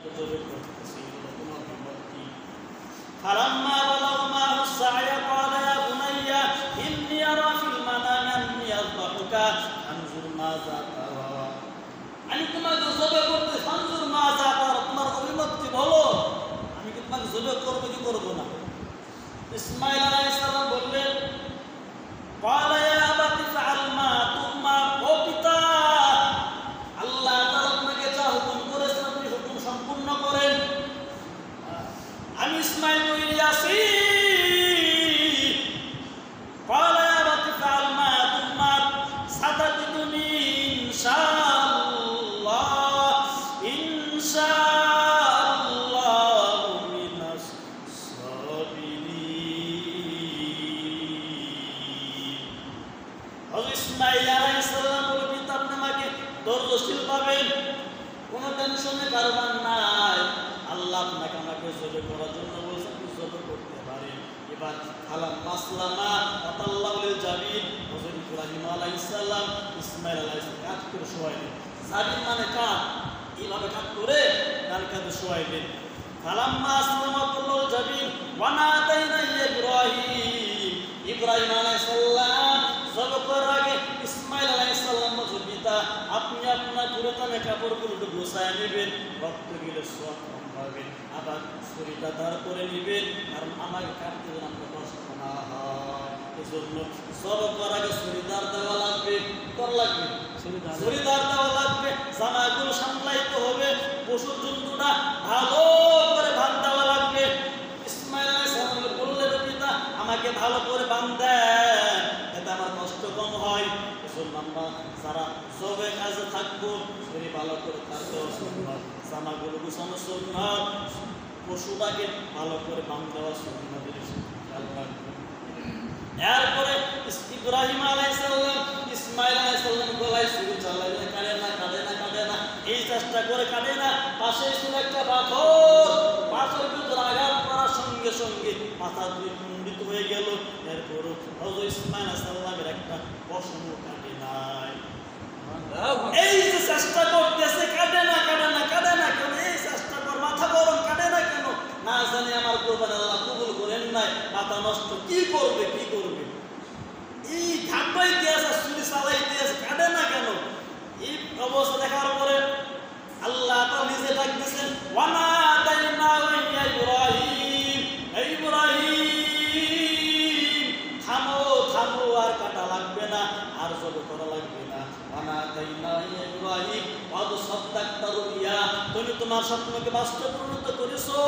জবে করতেছি তোমার বিপদ কি ফালাম্মা বালাগা মা'হু সা'য়া ক্বালা ইয়া বুনাইয়া ইন্নী আরা ফিল মানামি আন্নী আযবাহুকা ফানজুর মাযা তারা আমি তোমাকে জবে করতে ফানজুর মাযা তারা তোমার অভিমত কি বলো আমি কি তোমাকে জবে করব কি করব না ইসমাঈল আলাইহিস সালাম বললেন ক্বালা ইয়া আবাতি ফা'আল মা তু'মার ও পিতা আল্লাহ তাআলা আপনাকে যা হুকুম করেছেন আপনি হুকুম সম্পূর্ণ করেন আমি ইসমাঈল তৈরি আছি ক্বালা ইয়া আবাতি ফা'আল মা তু'মার সাতাজিদুনি ইনশাআল্লাহু মিনাস সাবিরিন হযরত ইসমাঈল আলাইহিস সালাম বলে পিতা আপনি আমাকে ধৈর্যশীল পাবেন কোনো টেনশনে কারণ নাই আল্লাহ আপনাকে আমাকে জবে করার জন্য বলেছেন আপনি জবে করতে পারেন এবার খালাম মাসলামা আতাল্লাহু লিল জাবিন হযরত ইব্রাহিম আলাইহিস সালাম ইসমাঈল আলাইহিস সালাম কাট করে শোয়াইলেন জাবিন মানে কাট এইভাবে কাট করে ডান কাঁধে শোয়াইলেন খালাম মাসলামাতুল জাবিন ওয়া নাদাইনা ইব্রাহিম ইব্রাহিম আলাইহিস সালাম জবে করার আগে ইসমাঈল আলাইহিস সালাম বললেন পিতা আপনি আপনার পুরাতন কাপড়গুলো গোছায় নেবেন রক্ত গেলে সব পাবেন আবার ছুরিটা দাঁড় করে নেবেন কারণ আমাকে কাটতে যেন আপনার কষ্ট না হয় এজন্য জবে করার আগে ছুরি দাঁড় দেওয়া লাগবে কর লাগবে ছুরি দাঁড় দেওয়া লাগবে জামাগুলো সামলাইতে হবে পশুর জন্তুটা ভালো করে বাঁধ দেওয়া লাগবে ইসমাঈল আলাইহিস সালাম বললেন পিতা আমাকে ভালো করে বাঁধ দেন এতে আমার কষ্ট কম হয় এজন্য আমরা যারা জবে কাজে থাকবো শরীর ভালো করে থাকতে সুন্নাত জামাগুলো গুছানো সুন্নাত পশুটাকে ভালো করে বাঁধ দেওয়া সুন্নাত খেয়াল রাখবো এরপরে ইব্রাহিম আলাইহিস সালাম ইসমাঈল আলাইহিস সালাম গলায় ছুরি চালাইলেন কাটে না এই চেষ্টা করে কাটে না পাশে ছিল একটা পাথর ভিতরে আঘাত করার সঙ্গে সঙ্গে মাথা দুই খণ্ডিত হয়ে গেল এরপর হযরত ইসমাঈল আলাইহিস সালামের একটা পশমও কাটে নাই এই যে চেষ্টা করতেছে কাটে না কেন এই চেষ্টা কর মাথা গরম কাটে না কেন না জানি আমার কুরবানি আল্লাহ কবুল করেন নাই মাথা নষ্ট কি করবে এই ঘাটবাই দিয়ে আছে ছুরি চালাইতে আছে কাটে না কেন এই অবস্থা দেখার পরে আল্লাহ তাআলা নিজে ডাক দিয়েছেন ওয়া নাদাইনা ইয়া ইব্রাহিম হে ইব্রাহিম থামো আর কাটা লাগবে না আর জবে করা লাগবে না ওয়া নাদাইনা ইয়া ইব্রাহিম ওয়াদ সাদ্দাকতা রুইয়া তুমি তোমার স্বপ্নকে বাস্তবে পরিণত করেছো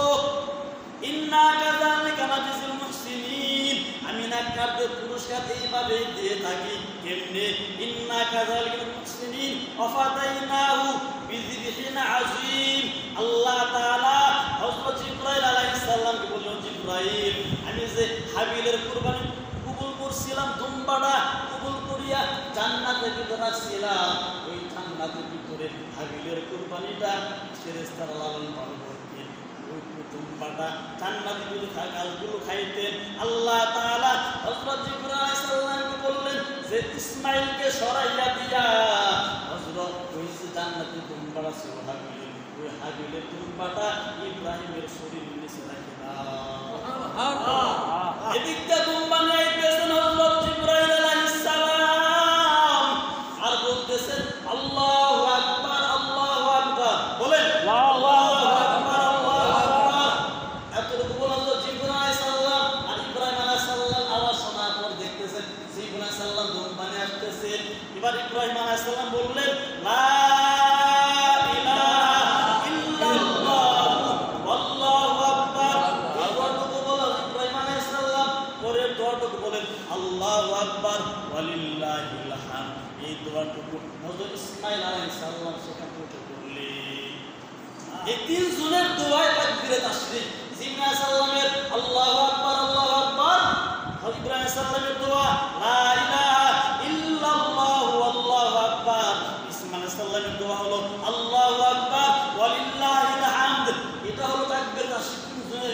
ইন্না কাযালিকা নাজিল মুহসিনিন আমি নেককারদের পুরস্কার এইভাবে দিয়ে থাকি কেমনে ইন্না কাযালিকা মুহসিনিন ওয়াফাদাইনাহু বিযিবহিন আযীম আল্লাহ তাআলা হযরত জিবরাইল আলাইহিস সালামকে বললেন জিবরাইল আমি যে হাবিলের কুরবানি কবুল করছিলাম দুম্বাটা কবুল করিয়া জান্নাতের ভিতরে রাখছিলাম ওই জান্নাতের ভিতরে হাবিলের কুরবানিটা ফেরেশতারা লালন পালন করতেন ওই দুম্বাটা জান্নাতের ঘাসগুলো খাইতেন আল্লাহ তাআলা হযরত জিবরাইল আলাইহিস সালামকে বললেন যে ইসমাঈলকে সরাইয়া দিয়া হযরত ওই জান্নাতের দুম্বাটা ছিল হাবিলের ওই হাবিলের দুম্বাটা ইব্রাহিমের শরীরের নিচে রাখে সুবহানাল্লাহ এদিকটা দুম্বা নিয়েছেন হযরত জিবরাইল আলাইহিস সালাম আর বলতেছেন আল্লাহু আকবার বলেন আল্লাহু আকবার এতটুকু বলা তো জিবরাইল আলাইহিস সালাম আর ইব্রাহিম আলাইহিস সালাম আওয়াজ শোনার পর দেখতেছেন জিবরাইল আলাইহিস সালাম দুম্বা নিয়ে আসতেছেন এবার ইব্রাহিম আলাইহিস সালাম বললেন লা আল্লাহু আকবার ওয়ালিল্লাহিল হামদ এই দোয়াটুকু হযরত ইসমাঈল আলাইহিস সালাম সেখানে করলেন এই তিন জনের দোয়ায় তাকবীরে তাশরীফ জিবরাইল আলাইহিস সালামের আল্লাহু আকবার হযরত ইব্রাহিম আলাইহিস সালামের দোয়া লা ইলাহা ইল্লাল্লাহু আল্লাহু আকবার ইসমাঈল আলাইহিস সালামের দোয়া হলো আল্লাহু আকবার ওয়ালিল্লাহিল হামদ এটা হলো তাকবীরে তাশরীফ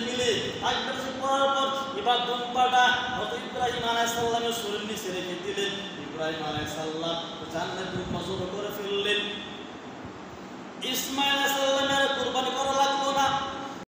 মিলে তাকবীর পড়ার পর এবার দুম্বাটা হযরত ইব্রাহিম আলাইহিস সালামের শরীরের নিচে রেখে দিলেন ইব্রাহিম আলাইহিস সালাম জান্নাতে মজুর করে ফেললেন ইসমাঈল আলাইহিস সালামের কুরবানি করা